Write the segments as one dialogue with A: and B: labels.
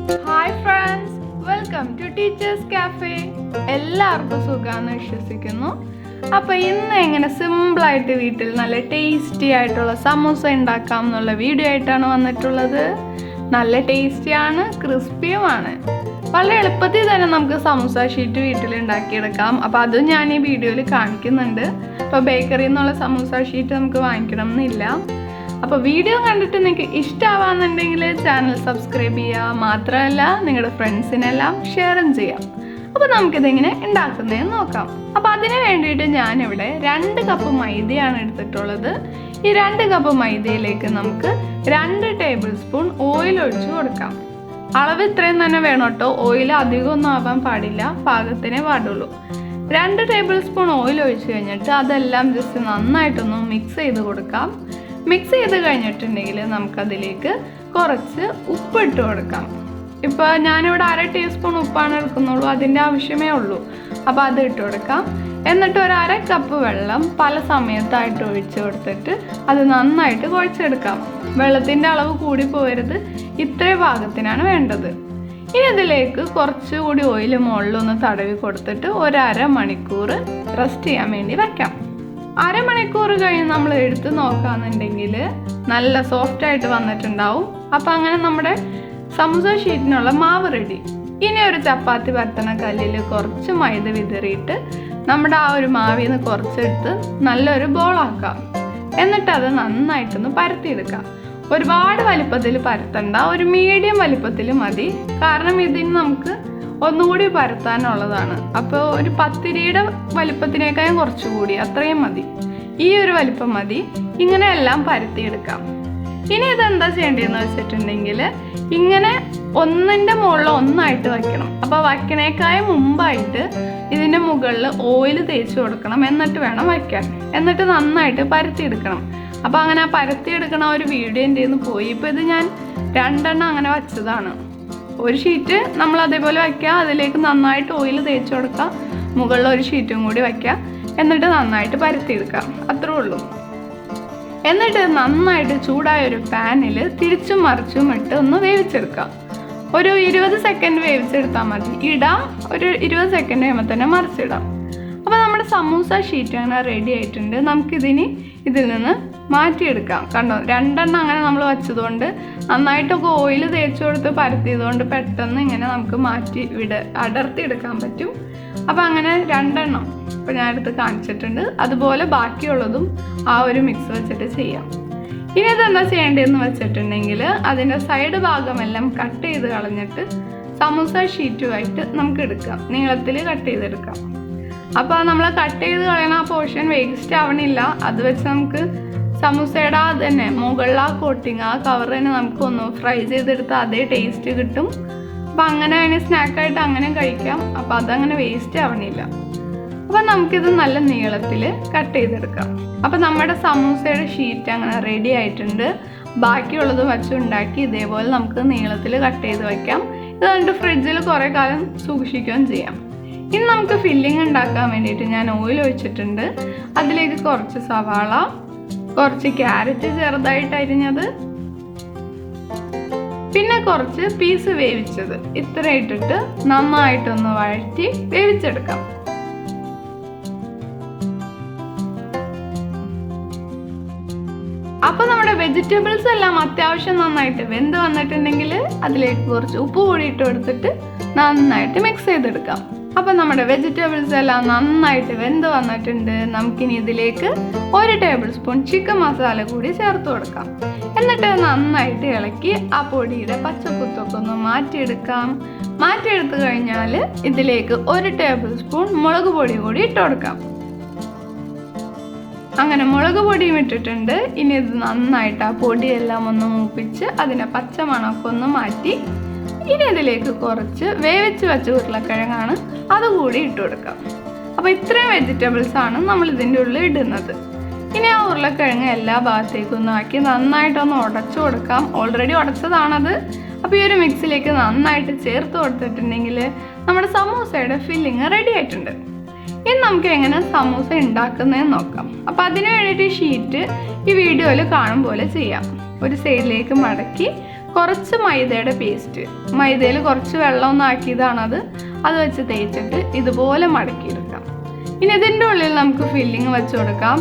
A: Hi friends, welcome to Teachers Cafe. എല്ലാവർക്കും സുഖാന്ന് വിശ്വസിക്കുന്നു. അപ്പോൾ ഇന്ന് എങ്ങനെ സിമ്പിൾ ആയിട്ട് വീട്ടിൽ നല്ല ടേസ്റ്റി ആയിട്ടുള്ള സമൂസ ഉണ്ടാക്കാം എന്നുള്ള വീഡിയോ ആയിട്ടാണ് വന്നിട്ടുള്ളത്. നല്ല ടേസ്റ്റിയാണ്, ക്രിസ്പിയുമാണ്. വളരെ എളുപ്പത്തിൽ തന്നെ നമുക്ക് സമൂസ ഷീറ്റ് വീട്ടിൽ ഉണ്ടാക്കിയെടുക്കാം. അപ്പോൾ അതും ഞാൻ ഈ വീഡിയോയിൽ കാണിക്കുന്നുണ്ട്. അപ്പോൾ ബേക്കറിയിൽ നിന്നുള്ള സമൂസ ഷീറ്റ് നമുക്ക് വാങ്ങിക്കണം എന്നില്ല. അപ്പോൾ വീഡിയോ കണ്ടിട്ട് നിങ്ങൾക്ക് ഇഷ്ടമാവാന്നുണ്ടെങ്കിൽ ചാനൽ സബ്സ്ക്രൈബ് ചെയ്യുക. മാത്രമല്ല നിങ്ങളുടെ ഫ്രണ്ട്സിനെല്ലാം ഷെയറും ചെയ്യാം. അപ്പോൾ നമുക്കിതെങ്ങനെ ഉണ്ടാക്കുന്നതെന്ന് നോക്കാം. അപ്പോൾ അതിന് വേണ്ടിയിട്ട് ഞാനിവിടെ 2 കപ്പ് മൈദയാണ് എടുത്തിട്ടുള്ളത്. ഈ 2 കപ്പ് മൈദയിലേക്ക് നമുക്ക് 2 ടേബിൾ സ്പൂൺ ഓയിൽ ഒഴിച്ച് കൊടുക്കാം. അളവ് ഇത്രയും തന്നെ വേണം കേട്ടോ. ഓയിൽ അധികമൊന്നും ആവാൻ പാടില്ല, പാകത്തിനേ പാടുള്ളൂ. 2 ടേബിൾ സ്പൂൺ ഓയിൽ ഒഴിച്ച് കഴിഞ്ഞിട്ട് അതെല്ലാം ജസ്റ്റ് നന്നായിട്ടൊന്ന് മിക്സ് ചെയ്ത് കൊടുക്കാം. മിക്സ് ചെയ്ത് കഴിഞ്ഞിട്ടുണ്ടെങ്കിൽ നമുക്കതിലേക്ക് കുറച്ച് ഉപ്പിട്ട് കൊടുക്കാം. ഇപ്പോൾ ഞാനിവിടെ 1/2 ടീസ്പൂൺ ഉപ്പാണ് എടുക്കുന്നുള്ളൂ, അതിൻ്റെ ആവശ്യമേ ഉള്ളൂ. അപ്പോൾ അത് ഇട്ട് കൊടുക്കാം. എന്നിട്ട് ഒരു 1/2 കപ്പ് വെള്ളം പല സമയത്തായിട്ട് ഒഴിച്ച് കൊടുത്തിട്ട് അത് നന്നായിട്ട് കുഴച്ചെടുക്കാം. വെള്ളത്തിൻ്റെ അളവ് കൂടി പോകരുത്, ഇത്രയും പാകത്തിനാണ് വേണ്ടത്. ഇനി ഇതിലേക്ക് കുറച്ചുകൂടി ഓയിൽ മുകളിലൊന്ന് തടവി കൊടുത്തിട്ട് ഒരു 1/2 മണിക്കൂർ റെസ്റ്റ് ചെയ്യാൻ വേണ്ടി വയ്ക്കാം. 1/2 മണിക്കൂർ കഴിഞ്ഞ് നമ്മൾ എടുത്ത് നോക്കാന്നുണ്ടെങ്കിൽ നല്ല സോഫ്റ്റ് ആയിട്ട് വന്നിട്ടുണ്ടാവും. അപ്പം അങ്ങനെ നമ്മുടെ സമൂസ ഷീറ്റിനുള്ള മാവ് റെഡി. ഇനി ഒരു ചപ്പാത്തി പരത്തണ കല്ലിൽ കുറച്ച് മൈദ വിതറിയിട്ട് നമ്മുടെ ആ ഒരു മാവിൽ നിന്ന് കുറച്ചെടുത്ത് നല്ലൊരു ബോളാക്കാം. എന്നിട്ട് അത് നന്നായിട്ടൊന്ന് പരത്തിയെടുക്കാം. ഒരുപാട് വലിപ്പത്തിൽ പരത്തണ്ട, ഒരു മീഡിയം വലിപ്പത്തിൽ മതി. കാരണം ഇതിന് നമുക്ക് ഒന്നുകൂടി പരത്താനുള്ളതാണ്. അപ്പോൾ ഒരു പത്തിരിയുടെ വലിപ്പത്തിനേക്കാളും കുറച്ചുകൂടി അത്രയും മതി. ഈ ഒരു വലിപ്പം മതി. ഇങ്ങനെ എല്ലാം പരത്തിയെടുക്കാം. ഇനി ഇതെന്താ ചെയ്യേണ്ടതെന്ന് വെച്ചിട്ടുണ്ടെങ്കിൽ ഇങ്ങനെ ഒന്നിൻ്റെ മുകളിൽ ഒന്നായിട്ട് വയ്ക്കണം. അപ്പോൾ വയ്ക്കണേക്കാളും മുമ്പായിട്ട് ഇതിൻ്റെ മുകളിൽ ഓയിൽ തേച്ച് കൊടുക്കണം. എന്നിട്ട് വേണം വയ്ക്കാൻ. എന്നിട്ട് നന്നായിട്ട് പരത്തിയെടുക്കണം. അപ്പോൾ അങ്ങനെ പരത്തിയെടുക്കണ ഒരു വീഡിയോ എൻ്റെ നിന്ന് പോയി. ഇപ്പോൾ ഇത് ഞാൻ 2 എണ്ണം അങ്ങനെ വച്ചതാണ്. ഒരു ഷീറ്റ് നമ്മൾ അതേപോലെ വയ്ക്കുക, അതിലേക്ക് നന്നായിട്ട് ഓയിൽ തേച്ച് കൊടുക്കുക, മുകളിൽ ഒരു ഷീറ്റും കൂടി വയ്ക്കുക, എന്നിട്ട് നന്നായിട്ട് പരത്തിയെടുക്കാം. അത്രേ ഉള്ളൂ. എന്നിട്ട് നന്നായിട്ട് ചൂടായ ഒരു പാനിൽ തിരിച്ചും മറിച്ചും ഇട്ട് ഒന്ന് വേവിച്ചെടുക്കാം. ഒരു 20 സെക്കൻഡ് വേവിച്ചെടുത്താൽ മതി. ഇടാം, ഒരു 20 സെക്കൻഡ് കഴിയുമ്പോൾ തന്നെ മറിച്ചിടാം. അപ്പോൾ നമ്മുടെ സമൂസ ഷീറ്റ് അങ്ങനെ റെഡി ആയിട്ടുണ്ട്. നമുക്കിതിന് ഇതിൽ നിന്ന് മാറ്റിയെടുക്കാം. കണ്ടോ, 2 എണ്ണം അങ്ങനെ നമ്മൾ വച്ചതുകൊണ്ട് നന്നായിട്ടൊക്കെ ഓയിൽ തേച്ച് കൊടുത്ത് പരത്തിയതുകൊണ്ട് പെട്ടെന്ന് ഇങ്ങനെ നമുക്ക് മാറ്റി അടർത്തിയെടുക്കാൻ പറ്റും. അപ്പോൾ അങ്ങനെ 2 എണ്ണം ഇപ്പോൾ ഞാൻ എടുത്ത് കാണിച്ചിട്ടുണ്ട്. അതുപോലെ ബാക്കിയുള്ളതും ആ ഒരു മിക്സ് വെച്ചിട്ട് ചെയ്യാം. ഇനി ഇതെന്താ ചെയ്യേണ്ടതെന്ന് വെച്ചിട്ടുണ്ടെങ്കിൽ അതിൻ്റെ സൈഡ് ഭാഗമെല്ലാം കട്ട് ചെയ്ത് കളഞ്ഞിട്ട് സമൂസ ഷീറ്റുമായിട്ട് നമുക്ക് എടുക്കാം. നീളത്തിൽ കട്ട് ചെയ്തെടുക്കാം. അപ്പോൾ നമ്മൾ കട്ട് ചെയ്ത് കളയണ ആ പോർഷൻ വേസ്റ്റ് ആവണില്ല. അത് വെച്ച് നമുക്ക് സമൂസയുടെ തന്നെ മുകളിൽ ആ കോട്ടിങ്, ആ കവർ തന്നെ നമുക്കൊന്ന് ഫ്രൈ ചെയ്തെടുത്ത് അതേ ടേസ്റ്റ് കിട്ടും. അപ്പോൾ അങ്ങനെ അതിന് സ്നാക്കായിട്ട് അങ്ങനെ കഴിക്കാം. അപ്പോൾ അതങ്ങനെ വേസ്റ്റ് ആവണില്ല. അപ്പോൾ നമുക്കിത് നല്ല നീളത്തിൽ കട്ട് ചെയ്തെടുക്കാം. അപ്പോൾ നമ്മുടെ സമൂസയുടെ ഷീറ്റ് അങ്ങനെ റെഡി ആയിട്ടുണ്ട്. ബാക്കിയുള്ളത് വച്ചുണ്ടാക്കി ഇതേപോലെ നമുക്ക് നീളത്തിൽ കട്ട് ചെയ്ത് വയ്ക്കാം. ഇത് കണ്ടിട്ട് ഫ്രിഡ്ജിൽ കുറേ കാലം സൂക്ഷിക്കുകയും ചെയ്യാം. ഇനി നമുക്ക് ഫില്ലിങ് ഉണ്ടാക്കാൻ വേണ്ടിയിട്ട് ഞാൻ ഓയിൽ ഒഴിച്ചിട്ടുണ്ട്. അതിലേക്ക് കുറച്ച് സവാള, കുറച്ച് ക്യാരറ്റ് ചെറുതായിട്ട് അരിഞ്ഞത്, പിന്നെ കുറച്ച് പീസ് വേവിച്ചത്, ഇത്ര ഇട്ടിട്ട് നന്നായിട്ടൊന്ന് വഴറ്റി വേവിച്ചെടുക്കാം. അപ്പോൾ നമ്മുടെ വെജിറ്റബിൾസ് എല്ലാം അത്യാവശ്യം നന്നായിട്ട് വെന്ത് വന്നിട്ടുണ്ടെങ്കിൽ അതിലേക്ക് കുറച്ച് ഉപ്പ് കൂടി ഇട്ട് കൊടുത്തിട്ട് നന്നായിട്ട് മിക്സ് ചെയ്തെടുക്കാം. അപ്പോൾ നമ്മുടെ വെജിറ്റബിൾസ് എല്ലാം നന്നായിട്ട് വെന്ത് വന്നിട്ടുണ്ട്. നമുക്കിനി ഇതിലേക്ക് 1 ടേബിൾ സ്പൂൺ ചിക്കൻ മസാല കൂടി ചേർത്ത് കൊടുക്കാം. എന്നിട്ട് നന്നായിട്ട് ഇളക്കി ആ പൊടിയുടെ പച്ചക്കുത്തൊക്കെ ഒന്ന് മാറ്റിയെടുക്കാം. മാറ്റിയെടുത്ത് കഴിഞ്ഞാൽ ഇതിലേക്ക് 1 ടേബിൾ സ്പൂൺ മുളക് പൊടി കൂടി ഇട്ട് കൊടുക്കാം. അങ്ങനെ മുളക് പൊടിയും ഇട്ടിട്ടുണ്ട്. ഇനി ഇത് നന്നായിട്ട് ആ പൊടിയെല്ലാം ഒന്ന് മൂപ്പിച്ച് അതിൻ്റെ പച്ചമണമൊക്കെ ഒന്ന് മാറ്റി ഇനി ഇതിലേക്ക് കുറച്ച് വേവിച്ച് വെച്ച ഉരുളക്കിഴങ്ങാണ്, അതുകൂടി ഇട്ട് കൊടുക്കാം. അപ്പോൾ ഇത്രയും വെജിറ്റബിൾസാണ് നമ്മൾ ഇതിൻ്റെ ഉള്ളിൽ ഇടുന്നത്. ഇനി ആ ഉരുളക്കിഴങ്ങ് എല്ലാ ഭാഗത്തേക്കൊന്നും ആക്കി നന്നായിട്ടൊന്ന് ഉടച്ചു കൊടുക്കാം. ഓൾറെഡി ഉടച്ചതാണത്. അപ്പോൾ ഈ ഒരു മിക്സിലേക്ക് നന്നായിട്ട് ചേർത്ത് കൊടുത്തിട്ടുണ്ടെങ്കിൽ നമ്മുടെ സമൂസയുടെ ഫില്ലിങ് റെഡി ആയിട്ടുണ്ട്. ഇനി നമുക്ക് എങ്ങനെ സമൂസ ഉണ്ടാക്കുന്നതെന്ന് നോക്കാം. അപ്പോൾ അതിന് വേണ്ടിയിട്ട് ഷീറ്റ് ഈ വീഡിയോയിൽ കാണും പോലെ ചെയ്യാം. ഒരു സൈഡിലേക്ക് മടക്കി കുറച്ച് മൈദയുടെ പേസ്റ്റ്, മൈദയിൽ കുറച്ച് വെള്ളം ഒന്ന് ആക്കിയതാണത്, അത് വെച്ച് തേച്ചിട്ട് ഇതുപോലെ മടക്കിയെടുക്കാം. ഇനി ഇതിൻ്റെ ഉള്ളിൽ നമുക്ക് ഫില്ലിങ് വെച്ച് കൊടുക്കാം.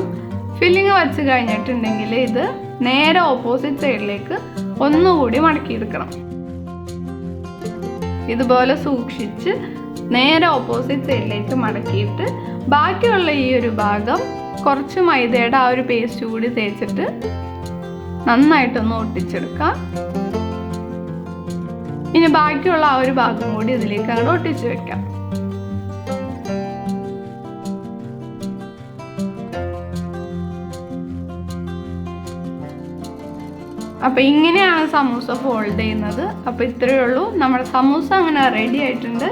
A: ഫില്ലിങ് വെച്ച് കഴിഞ്ഞിട്ടുണ്ടെങ്കിൽ ഇത് നേരെ ഓപ്പോസിറ്റ് സൈഡിലേക്ക് ഒന്നുകൂടി മടക്കിയെടുക്കണം. ഇതുപോലെ സൂക്ഷിച്ച് നേരെ ഓപ്പോസിറ്റ് സൈഡിലേക്ക് മടക്കിയിട്ട് ബാക്കിയുള്ള ഈ ഒരു ഭാഗം കുറച്ച് മൈദയുടെ ആ ഒരു പേസ്റ്റ് കൂടി തേച്ചിട്ട് നന്നായിട്ടൊന്ന് ഒട്ടിച്ചെടുക്കാം. ഇനി ബാക്കിയുള്ള ആ ഒരു ഭാഗം കൂടി ഇതിലേക്ക് അങ്ങോട്ട് ഒട്ടിച്ചു വെക്കാം. അപ്പോൾ ഇങ്ങനെയാണ് സമൂസ ഫോൾഡ് ചെയ്യുന്നത്. അപ്പോൾ ഇത്രയേ ഉള്ളൂ, നമ്മുടെ സമൂസ അങ്ങനെ റെഡി ആയിട്ടുണ്ട്.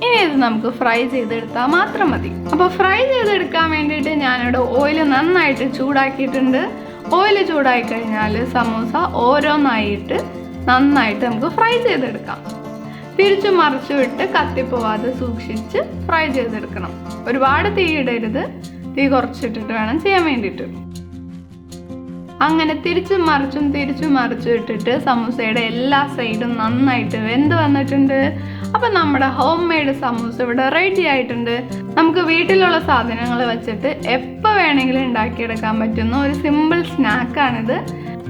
A: ഇനി ഇത് നമുക്ക് ഫ്രൈ ചെയ്തെടുത്താൽ മാത്രം മതി. അപ്പോൾ ഫ്രൈ ചെയ്തെടുക്കാൻ വേണ്ടിയിട്ട് ഞാനിവിടെ ഓയിൽ നന്നായിട്ട് ചൂടാക്കിയിട്ടുണ്ട്. ഓയിൽ ചൂടായി കഴിഞ്ഞാൽ സമൂസ ഓരോന്നായിട്ട് നന്നായിട്ട് നമുക്ക് ഫ്രൈ ചെയ്തെടുക്കാം. തിരിച്ചു മറിച്ചു വിട്ട് കത്തിപ്പോവാതെ സൂക്ഷിച്ച് ഫ്രൈ ചെയ്തെടുക്കണം. ഒരുപാട് തീ ഇടരുത്, തീ കുറച്ചിട്ടിട്ട് വേണം ചെയ്യാൻ വേണ്ടിയിട്ട്. അങ്ങനെ തിരിച്ചും മറിച്ചും ഇട്ടിട്ട് സമൂസയുടെ എല്ലാ സൈഡും നന്നായിട്ട് വെന്ത് വന്നിട്ടുണ്ട്. അപ്പം നമ്മുടെ ഹോം മെയ്ഡ് സമൂസ ഇവിടെ റെഡി ആയിട്ടുണ്ട്. നമുക്ക് വീട്ടിലുള്ള സാധനങ്ങൾ വെച്ചിട്ട് എപ്പോൾ വേണമെങ്കിലും ഉണ്ടാക്കിയെടുക്കാൻ പറ്റുന്ന ഒരു സിമ്പിൾ സ്നാക്കാണിത്.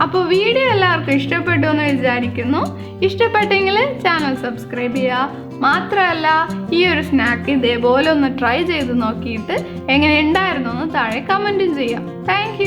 A: അപ്പോൾ വീഡിയോ എല്ലാവർക്കും ഇഷ്ടപ്പെട്ടു എന്ന് വിചാരിക്കുന്നു. ഇഷ്ടപ്പെട്ടെങ്കിൽ ചാനൽ സബ്സ്ക്രൈബ് ചെയ്യുക. മാത്രമല്ല, ഈ ഒരു സ്നാക്ക് ഇതേപോലെ ഒന്ന് ട്രൈ ചെയ്ത് നോക്കിയിട്ട് എങ്ങനെ ഉണ്ടായിരുന്നു എന്ന് താഴെ കമൻറ്റും ചെയ്യാം. താങ്ക്